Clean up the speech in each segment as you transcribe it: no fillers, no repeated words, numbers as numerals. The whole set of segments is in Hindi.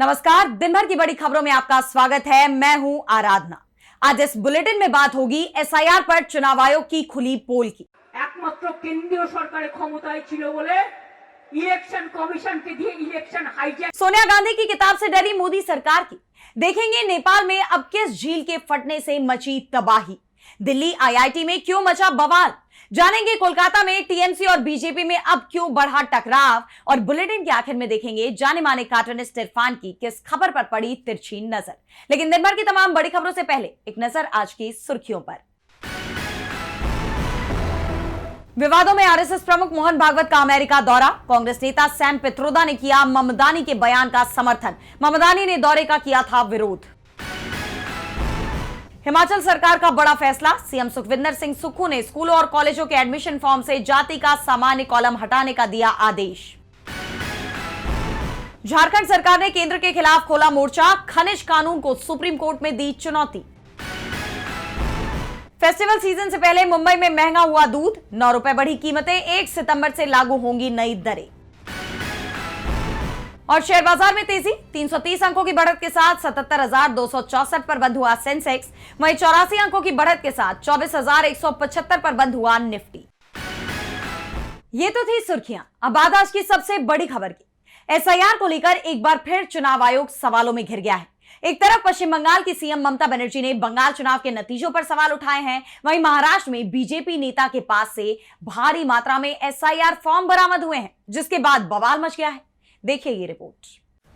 नमस्कार, दिन भर की बड़ी खबरों में आपका स्वागत है। मैं हूं आराधना। आज इस बुलेटिन में बात होगी एसआईआर पर चुनाव आयोग की खुली पोल की। एकमात्र केंद्रीय सरकार क्षमताएं छिलो बोले इलेक्शन कमीशन के दिए इलेक्शन हाईजैक। सोनिया गांधी की किताब से डरी मोदी सरकार की। देखेंगे नेपाल में अब किस झील के फटने से मची तबाही। दिल्ली आईआईटी में क्यों मचा बवाल। जानेंगे कोलकाता में टीएमसी और बीजेपी में अब क्यों बढ़ा टकराव। और बुलेटिन के आखिर में देखेंगे जाने माने कार्टूनिस्ट इरफान की किस खबर पर पड़ी तिरछी नजर। लेकिन दिन भर की तमाम बड़ी खबरों से पहले एक नजर आज की सुर्खियों पर। विवादों में आरएसएस प्रमुख मोहन भागवत का अमेरिका दौरा। कांग्रेस नेता सैम पित्रोदा ने किया ममदानी के बयान का समर्थन। ममदानी ने दौरे का किया था विरोध। हिमाचल सरकार का बड़ा फैसला। सीएम सुखविंदर सिंह सुक्खू ने स्कूलों और कॉलेजों के एडमिशन फॉर्म से जाति का सामान्य कॉलम हटाने का दिया आदेश। झारखंड सरकार ने केंद्र के खिलाफ खोला मोर्चा। खनिज कानून को सुप्रीम कोर्ट में दी चुनौती। फेस्टिवल सीजन से पहले मुंबई में महंगा हुआ दूध। 9 रुपए बढ़ी कीमतें। 1 सितंबर से लागू होंगी नई दरें। और शेयर बाजार में तेजी। 330 अंकों की बढ़त के साथ 77,264 पर बंद हुआ सेंसेक्स। वहीं 84 अंकों की बढ़त के साथ 24,175 पर बंद हुआ निफ्टी। ये तो थी सुर्खियां। अब बात आज की सबसे बड़ी खबर की। एसआईआर को लेकर एक बार फिर चुनाव आयोग सवालों में घिर गया है। एक तरफ पश्चिम बंगाल की सीएम ममता बनर्जी ने बंगाल चुनाव के नतीजों पर सवाल उठाए हैं। वहीं महाराष्ट्र में बीजेपी नेता के पास से भारी मात्रा में एसआईआर फॉर्म बरामद हुए हैं, जिसके बाद बवाल मच गया है। देखिए ये रिपोर्ट।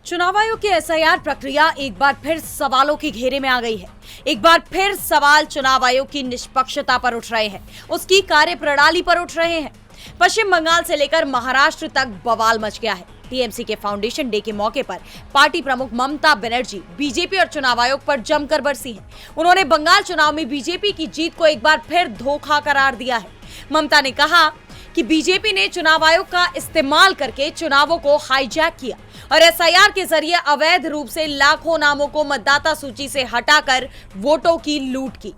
चुनाव आयोग की एसआईआर प्रक्रिया एक बार फिर सवालों की घेरे में आ गई है। एक बार फिर सवाल चुनाव आयोग की निष्पक्षता पर उठ रहे हैं, उसकी कार्यप्रणाली पर उठ रहे हैं। पश्चिम बंगाल से लेकर महाराष्ट्र तक बवाल मच गया है। टीएमसी के फाउंडेशन डे के मौके पर पार्टी प्रमुख ममता बनर्जी बीजेपी और चुनाव आयोग पर जमकर बरसी हैं। उन्होंने बंगाल चुनाव में बीजेपी की जीत को एक बार फिर धोखा करार दिया है। ममता ने कहा कि बीजेपी ने चुनाव आयोग का इस्तेमाल करके चुनावों को हाईजैक किया और एसआईआर के जरिए अवैध रूप से लाखों नामों को मतदाता सूची से हटाकर वोटों की लूट की।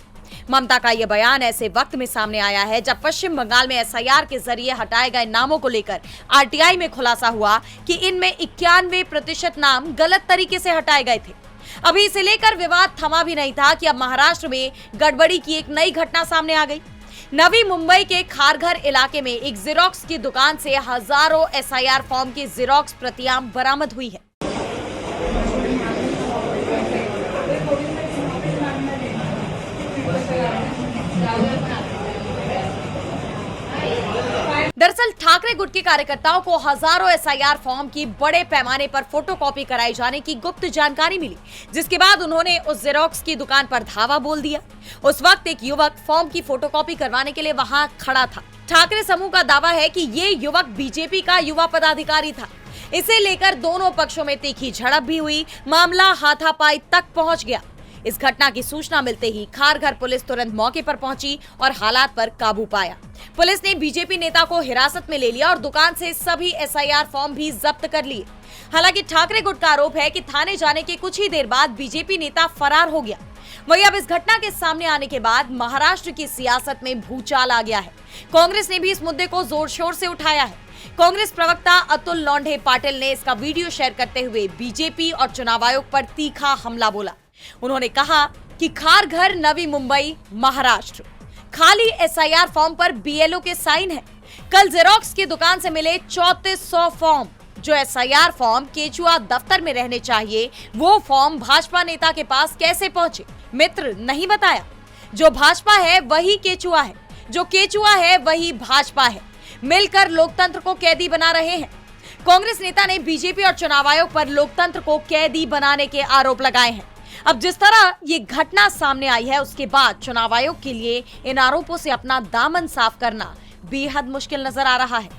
ममता का यह बयान ऐसे वक्त में सामने आया है जब पश्चिम बंगाल में एसआईआर के जरिए हटाए गए नामों को लेकर आरटीआई में खुलासा हुआ कि इनमें 91% नाम गलत तरीके से हटाए गए थे। अभी इसे लेकर विवाद थमा भी नहीं था कि अब महाराष्ट्र में गड़बड़ी की एक नई घटना सामने आ गई। नवी मुंबई के खारघर इलाके में एक जेरोक्स की दुकान से हजारों एसआईआर फॉर्म की जेरोक्स प्रतियां बरामद हुई है। दरअसल ठाकरे गुट के कार्यकर्ताओं को हजारों एसआईआर फॉर्म की बड़े पैमाने पर फोटोकॉपी कराई जाने की गुप्त जानकारी मिली, जिसके बाद उन्होंने उस जेरोक्स की दुकान पर धावा बोल दिया। उस वक्त एक युवक फॉर्म की फोटोकॉपी करवाने के लिए वहां खड़ा था। ठाकरे समूह का दावा है कि ये युवक बीजेपी का युवा पदाधिकारी था। इसे लेकर दोनों पक्षों में तीखी झड़प भी हुई। मामला हाथापाई तक पहुंच गया। इस घटना की सूचना मिलते ही खारघर पुलिस तुरंत मौके पर पहुंची और हालात पर काबू पाया। पुलिस ने बीजेपी नेता को हिरासत में ले लिया और दुकान से सभी एसआईआर फॉर्म भी जब्त कर लिए। हालांकि ठाकरे गुट का आरोप है कि थाने जाने के कुछ ही देर बाद बीजेपी नेता फरार हो गया। वहीं अब इस घटना के सामने आने के बाद महाराष्ट्र की सियासत में भूचाल आ गया है। कांग्रेस ने भी इस मुद्दे को जोर शोर से उठाया है। कांग्रेस प्रवक्ता अतुल लोंढे पाटिल ने इसका वीडियो शेयर करते हुए बीजेपी और चुनाव आयोग पर तीखा हमला बोला। उन्होंने कहा कि खारघर, नवी मुंबई, महाराष्ट्र, खाली एसआईआर फॉर्म पर बीएलओ के साइन है। कल जेरोक्स की दुकान से मिले 3400 फॉर्म, जो एसआईआर फॉर्म केचुआ दफ्तर में रहने चाहिए, वो फॉर्म भाजपा नेता के पास कैसे पहुंचे? मित्र नहीं बताया। जो भाजपा है वही केचुआ है, जो केचुआ है वही भाजपा है। मिलकर लोकतंत्र को कैदी बना रहे हैं। कांग्रेस नेता ने बीजेपी और चुनाव आयोग पर लोकतंत्र को कैदी बनाने के आरोप लगाए हैं। अब जिस तरह ये घटना सामने आई है, उसके बाद चुनाव आयोग के लिए इन आरोपों से अपना दामन साफ करना बेहद मुश्किल नजर आ रहा है।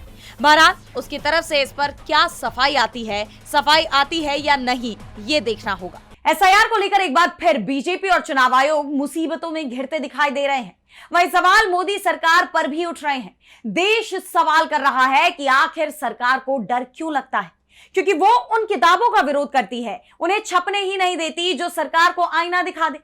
बहरहाल उसकी तरफ से इस पर क्या सफाई आती है या नहीं, ये देखना होगा। एसआईआर को लेकर एक बार फिर बीजेपी और चुनाव आयोग मुसीबतों में घिरते दिखाई दे रहे हैं। वही सवाल मोदी सरकार पर भी उठ रहे हैं। देश सवाल कर रहा है कि आखिर सरकार को डर क्यों लगता है, क्योंकि वो उन किताबों का विरोध करती है, उन्हें छपने ही नहीं देती जो सरकार को आईना दिखा दे।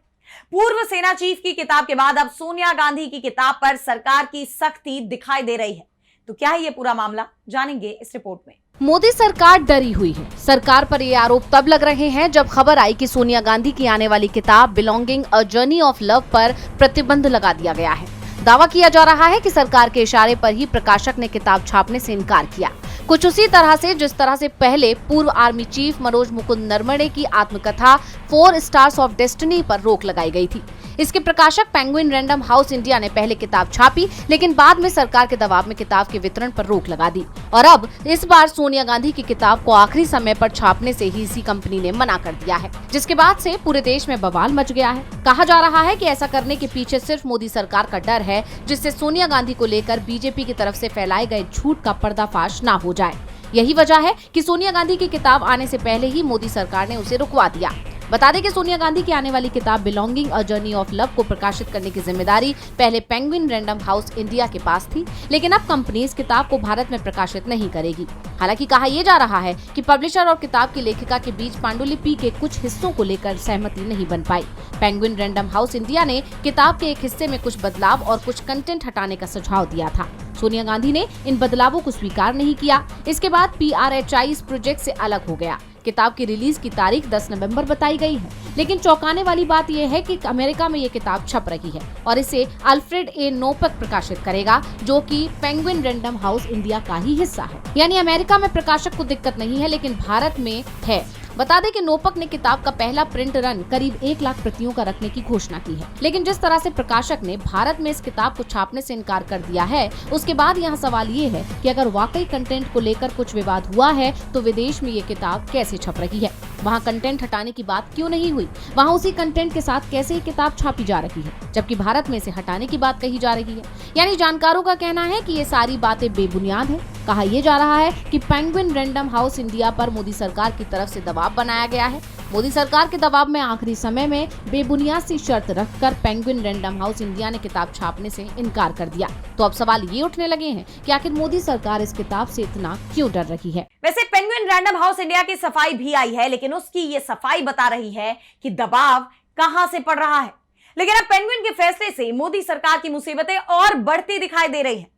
पूर्व सेना चीफ की किताब के बाद अब सोनिया गांधी की किताब पर सरकार की सख्ती दिखाई दे रही है। तो क्या है ये पूरा मामला, जानेंगे इस रिपोर्ट में। मोदी सरकार डरी हुई है। सरकार पर ये आरोप तब लग रहे हैं जब खबर आई कि सोनिया गांधी की आने वाली किताब belonging a journey of love पर प्रतिबंध लगा दिया गया है। दावा किया जा रहा है कि सरकार के इशारे पर ही प्रकाशक ने किताब छापने से इनकार किया, कुछ उसी तरह से जिस तरह से पहले पूर्व आर्मी चीफ मनोज मुकुंद नरवणे की आत्मकथा 4 स्टार्स ऑफ डेस्टिनी पर रोक लगाई गई थी। इसके प्रकाशक पेंगुइन रैंडम हाउस इंडिया ने पहले किताब छापी, लेकिन बाद में सरकार के दबाव में किताब के वितरण पर रोक लगा दी और अब इस बार सोनिया गांधी की किताब को आखिरी समय पर छापने से ही इसी कंपनी ने मना कर दिया है, जिसके बाद से पूरे देश में बवाल मच गया है। कहा जा रहा है कि ऐसा करने के पीछे सिर्फ मोदी सरकार का डर है, जिससे सोनिया गांधी को लेकर बीजेपी की तरफ से फैलाए गए झूठ का पर्दाफाश न हो जाए। यही वजह है कि सोनिया गांधी की किताब आने से पहले ही मोदी सरकार ने उसे रुकवा दिया। बता दें कि सोनिया गांधी की आने वाली किताब belonging a journey of love को प्रकाशित करने की जिम्मेदारी पहले पेंगुइन रैंडम हाउस इंडिया के पास थी, लेकिन अब कंपनी इस किताब को भारत में प्रकाशित नहीं करेगी। हालांकि कहा यह जा रहा है कि पब्लिशर और किताब की लेखिका के बीच पांडुलिपि के कुछ हिस्सों को लेकर सहमति नहीं बन पाई। पेंगुइन रैंडम हाउस इंडिया ने किताब के एक हिस्से में कुछ बदलाव और कुछ कंटेंट हटाने का सुझाव दिया था। सोनिया गांधी ने इन बदलावों को स्वीकार नहीं किया। इसके बाद PRHI इस प्रोजेक्ट से अलग हो गया। किताब की रिलीज की तारीख 10 नवंबर बताई गई है, लेकिन चौंकाने वाली बात यह है कि अमेरिका में ये किताब छप रही है और इसे अल्फ्रेड ए नोपक प्रकाशित करेगा, जो कि पेंगुइन रैंडम हाउस इंडिया का ही हिस्सा है। यानी अमेरिका में प्रकाशक को दिक्कत नहीं है, लेकिन भारत में है। बता दें कि नोपक ने किताब का पहला प्रिंट रन करीब 1 लाख प्रतियों का रखने की घोषणा की है, लेकिन जिस तरह से प्रकाशक ने भारत में इस किताब को छापने से इनकार कर दिया है, उसके बाद यहाँ सवाल ये है कि अगर वाकई कंटेंट को लेकर कुछ विवाद हुआ है तो विदेश में ये किताब कैसे छप रही है? वहाँ कंटेंट हटाने की बात क्यों नहीं हुई? वहाँ उसी कंटेंट के साथ कैसे ये किताब छापी जा रही है, जबकि भारत में इसे हटाने की बात कही जा रही है? यानी जानकारों का कहना है कि ये सारी बातें बेबुनियाद है। कहा यह जा रहा है कि पेंगुइन रैंडम हाउस इंडिया पर मोदी सरकार की तरफ से दबाव बनाया गया है। मोदी सरकार के दबाव में आखिरी समय में बेबुनियाद सी शर्त रखकर पेंगुइन रैंडम हाउस इंडिया ने किताब छापने से इनकार कर दिया। तो अब सवाल ये उठने लगे हैं कि आखिर मोदी सरकार इस किताब से इतना क्यों डर रही है? वैसे पेंगुइन रैंडम हाउस इंडिया की सफाई भी आई है, लेकिन उसकी ये सफाई बता रही है कि दबाव कहां से पड़ रहा है। लेकिन अब पेंगुइन के फैसले से मोदी सरकार की मुसीबतें और बढ़ती दिखाई दे रही हैं।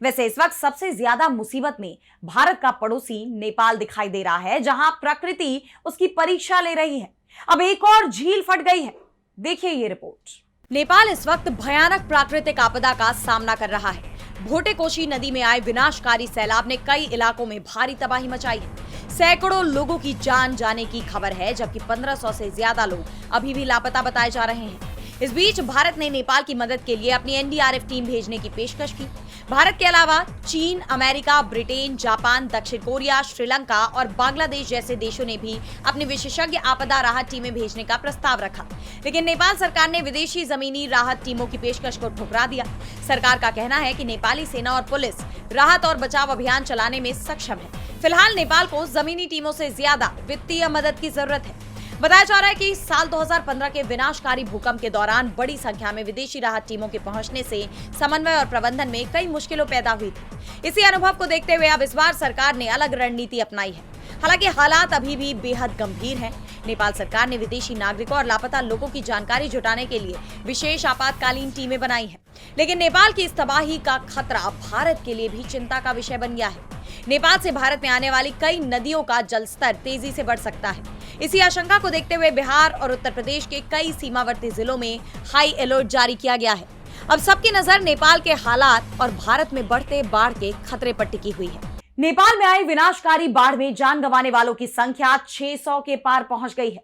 वैसे इस वक्त सबसे ज्यादा मुसीबत में भारत का पड़ोसी नेपाल दिखाई दे रहा है, जहां प्रकृति उसकी परीक्षा ले रही है। अब एक और झील फट गई है। देखिए ये रिपोर्ट। नेपाल इस वक्त भयानक प्राकृतिक आपदा का सामना कर रहा है। भोटे-कोशी नदी में आए विनाशकारी सैलाब ने कई इलाकों में भारी तबाही मचाई है। सैकड़ों लोगों की जान जाने की खबर है, जबकि 1500 से ज्यादा लोग अभी भी लापता बताए जा रहे हैं। इस बीच भारत ने नेपाल की मदद के लिए अपनी NDRF टीम भेजने की पेशकश की। भारत के अलावा चीन, अमेरिका, ब्रिटेन, जापान, दक्षिण कोरिया, श्रीलंका और बांग्लादेश जैसे देशों ने भी अपनी विशेषज्ञ आपदा राहत टीमें भेजने का प्रस्ताव रखा, लेकिन नेपाल सरकार ने विदेशी जमीनी राहत टीमों की पेशकश को ठुकरा दिया। सरकार का कहना है कि नेपाली सेना और पुलिस राहत और बचाव अभियान चलाने में सक्षम है। फिलहाल नेपाल को जमीनी टीमों से ज्यादा वित्तीय मदद की जरूरत है। बताया जा रहा है कि साल 2015 के विनाशकारी भूकंप के दौरान बड़ी संख्या में विदेशी राहत टीमों के पहुंचने से समन्वय और प्रबंधन में कई मुश्किलों पैदा हुई थी। इसी अनुभव को देखते हुए अब इस बार सरकार ने अलग रणनीति अपनाई है। हालांकि हालात अभी भी बेहद गंभीर हैं। नेपाल सरकार ने विदेशी नागरिकों और लापता लोगों की जानकारी जुटाने के लिए विशेष आपातकालीन टीमें बनाई हैं। लेकिन नेपाल की इस तबाही का खतरा भारत के लिए भी चिंता का विषय बन गया है। नेपाल से भारत में आने वाली कई नदियों का जलस्तर तेजी से बढ़ सकता है। इसी आशंका को देखते हुए बिहार और उत्तर प्रदेश के कई सीमावर्ती जिलों में हाई अलर्ट जारी किया गया है। अब सबकी नजर नेपाल के हालात और भारत में बढ़ते बाढ़ के खतरे पर टिकी हुई है। नेपाल में आई विनाशकारी बाढ़ में जान गंवाने वालों की संख्या 600 के पार पहुंच गई है।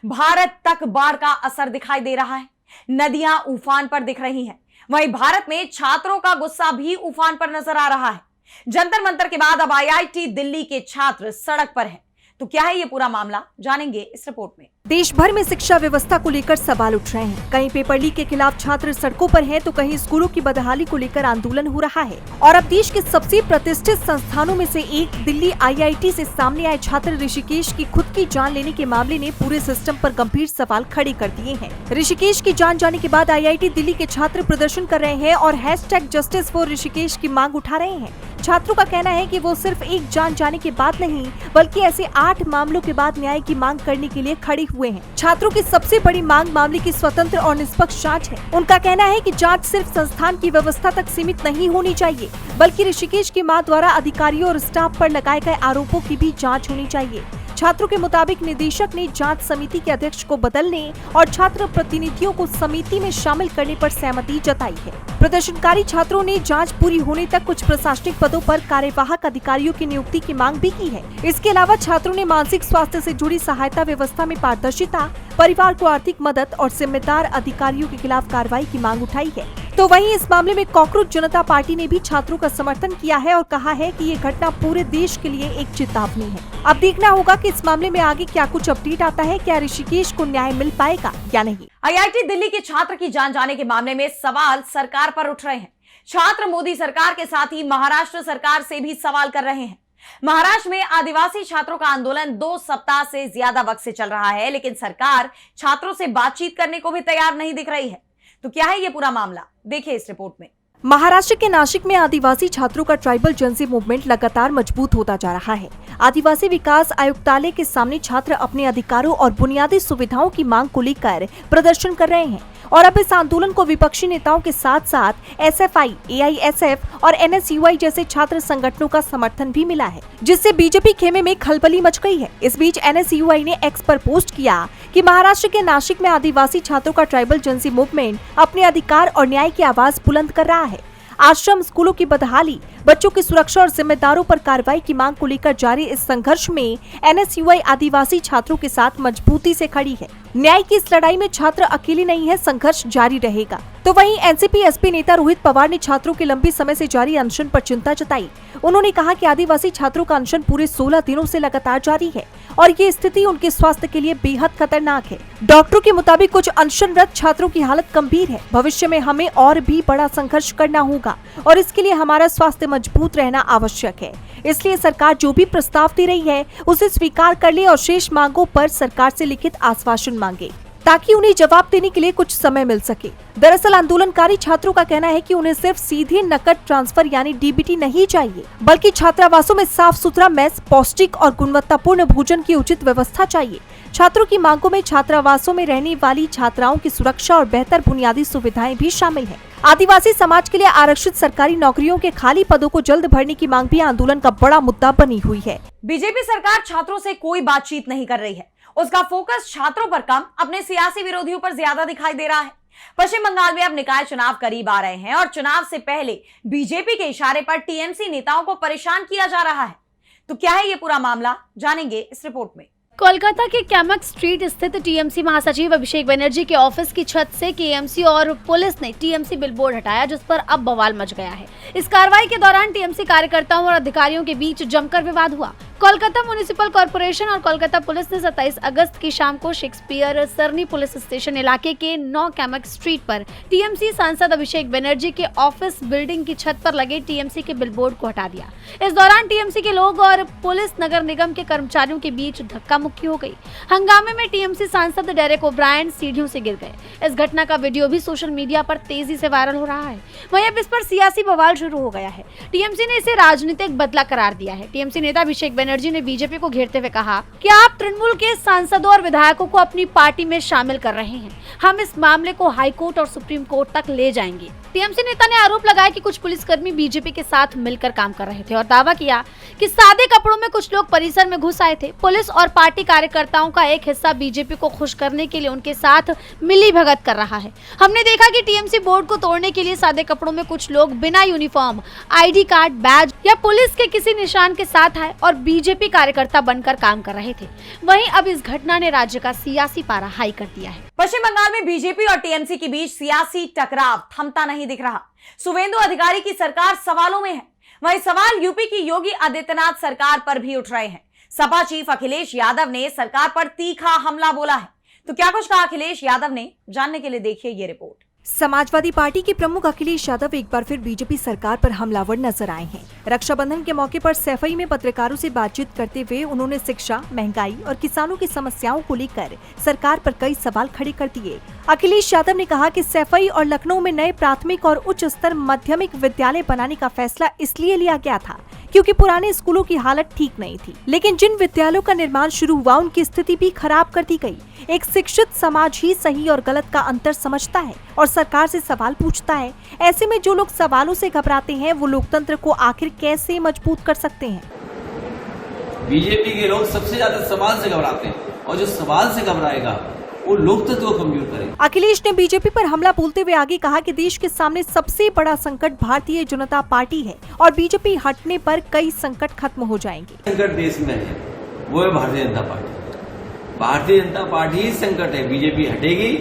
भारत तक बाढ़ का असर दिखाई दे रहा है। नदियां उफान पर दिख रही हैं। वहीं भारत में छात्रों का गुस्सा भी उफान पर नजर आ रहा है। जंतर मंतर के बाद अब IIT दिल्ली के छात्र सड़क पर हैं। तो क्या है ये पूरा मामला, जानेंगे इस रिपोर्ट में। देश भर में शिक्षा व्यवस्था को लेकर सवाल उठ रहे हैं। कहीं पेपर लीक के खिलाफ छात्र सड़कों पर हैं, तो कहीं स्कूलों की बदहाली को लेकर आंदोलन हो रहा है। और अब देश के सबसे प्रतिष्ठित संस्थानों में से एक दिल्ली IIT से सामने आए छात्र ऋषिकेश की खुद की जान लेने के मामले ने पूरे सिस्टम पर गंभीर सवाल खड़े कर दिए हैं। ऋषिकेश की जान जाने के बाद IIT दिल्ली के छात्र प्रदर्शन कर रहे हैं और #जस्टिस फॉर ऋषिकेश की मांग उठा रहे हैं। छात्रों का कहना है कि वो सिर्फ एक जान जाने के बाद नहीं बल्कि ऐसे 8 मामलों के बाद न्याय की मांग करने के लिए खड़े हुए हैं। छात्रों की सबसे बड़ी मांग मामले की स्वतंत्र और निष्पक्ष जांच है। उनका कहना है कि जांच सिर्फ संस्थान की व्यवस्था तक सीमित नहीं होनी चाहिए बल्कि ऋषिकेश की मां द्वारा अधिकारियों और स्टाफ पर लगाए गए आरोपों की भी जाँच होनी चाहिए। छात्रों के मुताबिक निदेशक ने जांच समिति के अध्यक्ष को बदलने और छात्र प्रतिनिधियों को समिति में शामिल करने पर सहमति जताई है। प्रदर्शनकारी छात्रों ने जांच पूरी होने तक कुछ प्रशासनिक पदों पर कार्यवाहक अधिकारियों की नियुक्ति की मांग भी की है। इसके अलावा छात्रों ने मानसिक स्वास्थ्य से जुड़ी सहायता व्यवस्था में पारदर्शिता, परिवार को आर्थिक मदद और जिम्मेदार अधिकारियों के खिलाफ कार्रवाई की मांग उठाई है। तो वहीं इस मामले में कॉकरोच जनता पार्टी ने भी छात्रों का समर्थन किया है और कहा है कि ये घटना पूरे देश के लिए एक चेतावनी है। अब देखना होगा कि इस मामले में आगे क्या कुछ अपडेट आता है, क्या ऋषिकेश को न्याय मिल पाएगा या नहीं। आईआईटी दिल्ली के छात्र की जान जाने के मामले में सवाल सरकार पर उठ रहे हैं। छात्र मोदी सरकार के साथ ही महाराष्ट्र सरकार से भी सवाल कर रहे हैं। महाराष्ट्र में आदिवासी छात्रों का आंदोलन 2 सप्ताह से ज्यादा वक्त से चल रहा है, लेकिन सरकार छात्रों से बातचीत करने को भी तैयार नहीं दिख रही है। तो क्या है ये पूरा मामला, देखिए इस रिपोर्ट में। महाराष्ट्र के नासिक में आदिवासी छात्रों का ट्राइबल जनसी मूवमेंट लगातार मजबूत होता जा रहा है। आदिवासी विकास आयुक्तालय के सामने छात्र अपने अधिकारों और बुनियादी सुविधाओं की मांग को लेकर प्रदर्शन कर रहे हैं और अब इस आंदोलन को विपक्षी नेताओं के साथ साथ एसएफआई, एआईएसएफ और एनएसयूआई जैसे छात्र संगठनों का समर्थन भी मिला है, जिससे बीजेपी खेमे में खलबली मच गई है। इस बीच एनएसयूआई ने एक्स पर पोस्ट किया कि महाराष्ट्र के नासिक में आदिवासी छात्रों का ट्राइबल जनसी मूवमेंट अपने अधिकार और न्याय की आवाज बुलंद कर रहा है। आश्रम, स्कूलों की बदहाली, बच्चों की सुरक्षा और जिम्मेदारों पर कार्रवाई की मांग को लेकर जारी इस संघर्ष में एनएसयूआई आदिवासी छात्रों के साथ मजबूती से खड़ी है। न्याय की इस लड़ाई में छात्र अकेले नहीं है, संघर्ष जारी रहेगा। तो वहीं एनसीपी एसपी नेता रोहित पवार ने छात्रों के लंबे समय से जारी अनशन पर चिंता जताई। उन्होंने कहा कि आदिवासी छात्रों का अनशन पूरे 16 दिनों से लगातार जारी है और ये स्थिति उनके स्वास्थ्य के लिए बेहद खतरनाक है। डॉक्टरों के मुताबिक कुछ अनशनरत छात्रों की हालत गंभीर है। भविष्य में हमें और भी बड़ा संघर्ष करना होगा और इसके लिए हमारा स्वास्थ्य मजबूत रहना आवश्यक है। इसलिए सरकार जो भी प्रस्ताव दे रही है उसे स्वीकार कर ले और शेष मांगों पर सरकार से लिखित आश्वासन मांगे ताकि उन्हें जवाब देने के लिए कुछ समय मिल सके। दरअसल आंदोलनकारी छात्रों का कहना है कि उन्हें सिर्फ सीधे नकद ट्रांसफर यानी डीबीटी नहीं चाहिए, बल्कि छात्रावासों में साफ सुथरा मेस, पौष्टिक और गुणवत्तापूर्ण भोजन की उचित व्यवस्था चाहिए। छात्रों की मांगों में छात्रावासों में रहने वाली छात्राओं की सुरक्षा और बेहतर बुनियादी सुविधाएं भी शामिल है। आदिवासी समाज के लिए आरक्षित सरकारी नौकरियों के खाली पदों को जल्द भरने की मांग भी आंदोलन का बड़ा मुद्दा बनी हुई है। बीजेपी सरकार छात्रों से कोई बातचीत नहीं कर रही है। उसका फोकस छात्रों पर कम, अपने सियासी विरोधियों पर ज्यादा दिखाई दे रहा है। पश्चिम बंगाल में अब निकाय चुनाव करीब आ रहे हैं और चुनाव से पहले बीजेपी के इशारे पर टीएमसी नेताओं को परेशान किया जा रहा है। तो क्या है ये पूरा मामला, जानेंगे इस रिपोर्ट में। कोलकाता के कैमक स्ट्रीट स्थित टीएमसी महासचिव अभिषेक बनर्जी के ऑफिस की छत से केएमसी और पुलिस ने टीएमसी बिलबोर्ड हटाया, जिस पर अब बवाल मच गया है। इस कार्रवाई के दौरान टीएमसी कार्यकर्ताओं और अधिकारियों के बीच जमकर विवाद हुआ। कोलकाता म्युनिसिपल कॉर्पोरेशन और कोलकाता पुलिस ने 27 अगस्त की शाम को शेक्सपियर सरनी पुलिस स्टेशन इलाके के 9 कैमक स्ट्रीट पर टीएमसी सांसद अभिषेक बनर्जी के ऑफिस बिल्डिंग की छत पर लगे टीएमसी के बिलबोर्ड को हटा दिया। इस दौरान टीएमसी के लोग और पुलिस नगर निगम के कर्मचारियों के बीच धक्का मुक्की हो गई। हंगामे में टीएमसी सांसद डेरेक ओब्रायन सीढ़ियों से गिर गए। इस घटना का वीडियो भी सोशल मीडिया पर तेजी से वायरल हो रहा है। वहीं अब इस पर सियासी बवाल शुरू हो गया है। टीएमसी ने इसे राजनीतिक बदला करार दिया है। टीएमसी नेता अभिषेक बनर्जी ने बीजेपी को घेरते हुए कहा कि आप तृणमूल के सांसदों और विधायकों को अपनी पार्टी में शामिल कर रहे हैं। हम इस मामले को हाई कोर्ट और सुप्रीम कोर्ट तक ले जाएंगे। टीएमसी नेता ने आरोप लगाया कि कुछ पुलिसकर्मी बीजेपी के साथ मिलकर काम कर रहे थे और दावा किया कि सादे कपड़ों में कुछ लोग परिसर में घुस आए थे। पुलिस और पार्टी कार्यकर्ताओं का एक हिस्सा बीजेपी को खुश करने के लिए उनके साथ मिलीभगत कर रहा है। हमने देखा कि टीएमसी बोर्ड को तोड़ने के लिए सादे कपड़ों में कुछ लोग बिना यूनिफॉर्म, आईडी कार्ड, बैज या पुलिस के किसी निशान के साथ आए और बीजेपी कार्यकर्ता बनकर काम कर रहे थे। वहीं अब इस घटना ने राज्य का सियासी पारा हाई कर दिया है। पश्चिम बंगाल में बीजेपी और टीएमसी के बीच सियासी टकराव थमता नहीं दिख रहा। शुवेंदु अधिकारी की सरकार सवालों में है। वही सवाल यूपी की योगी आदित्यनाथ सरकार पर भी उठ रहे हैं। सपा चीफ अखिलेश यादव ने सरकार पर तीखा हमला बोला है। तो क्या कुछ कहा अखिलेश यादव ने, जानने के लिए देखिए ये रिपोर्ट। समाजवादी पार्टी के प्रमुख अखिलेश यादव एक बार फिर बीजेपी सरकार पर हमलावर नजर आए हैं। रक्षाबंधन के मौके पर सैफई में पत्रकारों से बातचीत करते हुए उन्होंने शिक्षा, महंगाई और किसानों की समस्याओं को लेकर सरकार पर कई सवाल खड़े कर दिए। अखिलेश यादव ने कहा कि सैफई और लखनऊ में नए प्राथमिक और उच्च स्तर माध्यमिक विद्यालय बनाने का फैसला इसलिए लिया गया था क्योंकि पुराने स्कूलों की हालत ठीक नहीं थी, लेकिन जिन विद्यालयों का निर्माण शुरू हुआ उनकी स्थिति भी खराब कर दी गई। एक शिक्षित समाज ही सही और गलत का अंतर समझता है और सरकार से सवाल पूछता है। ऐसे में जो लोग सवालों से घबराते हैं वो लोकतंत्र को आखिर कैसे मजबूत कर सकते हैं? बीजेपी के लोग सबसे ज्यादा सवाल से घबराते हैं और जो सवाल से घबराएगा वो लोकतंत्र को कमजोर करेगा। अखिलेश ने बीजेपी पर हमला बोलते हुए आगे कहा कि देश के सामने सबसे बड़ा संकट भारतीय जनता पार्टी है और बीजेपी हटने पर कई संकट खत्म हो जाएंगे। संकट देश में है वो है भारतीय जनता पार्टी। भारतीय जनता पार्टी ही संकट है, बीजेपी हटेगी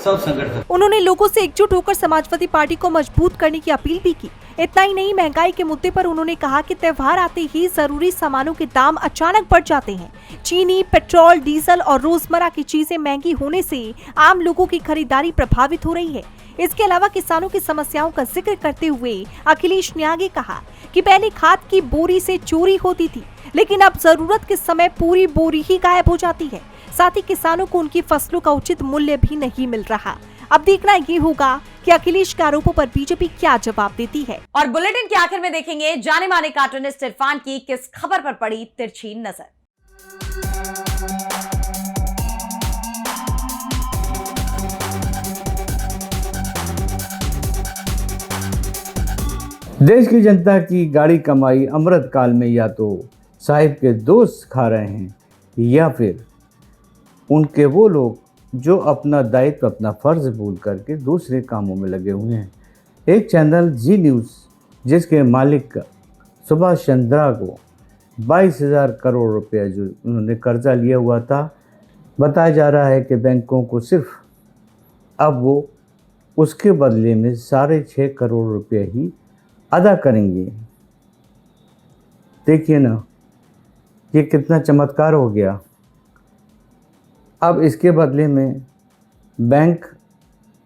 सब संकट खत्म। उन्होंने लोगों से एकजुट होकर समाजवादी पार्टी को मजबूत करने की अपील भी की। इतना ही नहीं, महंगाई के मुद्दे पर उन्होंने कहा कि त्योहार आते ही जरूरी सामानों के दाम अचानक बढ़ जाते हैं। चीनी, पेट्रोल, डीजल और रोजमर्रा की चीजें महंगी होने से आम लोगों की खरीदारी प्रभावित हो रही है। इसके अलावा किसानों की समस्याओं का जिक्र करते हुए अखिलेश ने आगे कहा कि पहले खाद की बोरी से चोरी होती थी, लेकिन अब जरूरत के समय पूरी बोरी ही गायब हो जाती है। साथ ही किसानों को उनकी फसलों का उचित मूल्य भी नहीं मिल रहा। अब देखना ये होगा कि अखिलेश के आरोपों पर बीजेपी क्या जवाब देती है। और बुलेटिन के आखिर में देखेंगे जाने माने कार्टूनिस्ट इरफान की किस खबर पर पड़ी तिरछी नजर। देश की जनता की गाढ़ी कमाई अमृत काल में या तो साहिब के दोस्त खा रहे हैं या फिर उनके वो लोग जो अपना दायित्व, अपना फर्ज भूल करके दूसरे कामों में लगे हुए हैं। एक चैनल जी न्यूज़, जिसके मालिक सुभाष चंद्रा को 22,000 करोड़ रुपया जो उन्होंने कर्जा लिया हुआ था, बताया जा रहा है कि बैंकों को सिर्फ अब वो उसके बदले में 6.5 करोड़ रुपये ही अदा करेंगे। देखिए ना, ये कितना चमत्कार हो गया। अब इसके बदले में बैंक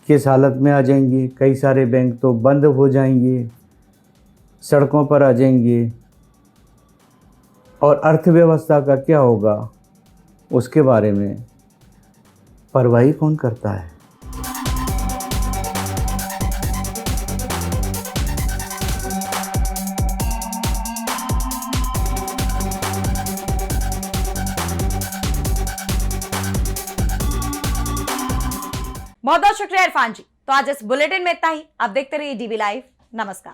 किस हालत में आ जाएंगे, कई सारे बैंक तो बंद हो जाएंगे, सड़कों पर आ जाएंगे, और अर्थव्यवस्था का क्या होगा उसके बारे में परवाह कौन करता है। बहुत बहुत शुक्रिया इरफान जी। तो आज इस बुलेटिन में इतना ही। आप देखते रहिए डीबी लाइव। नमस्कार।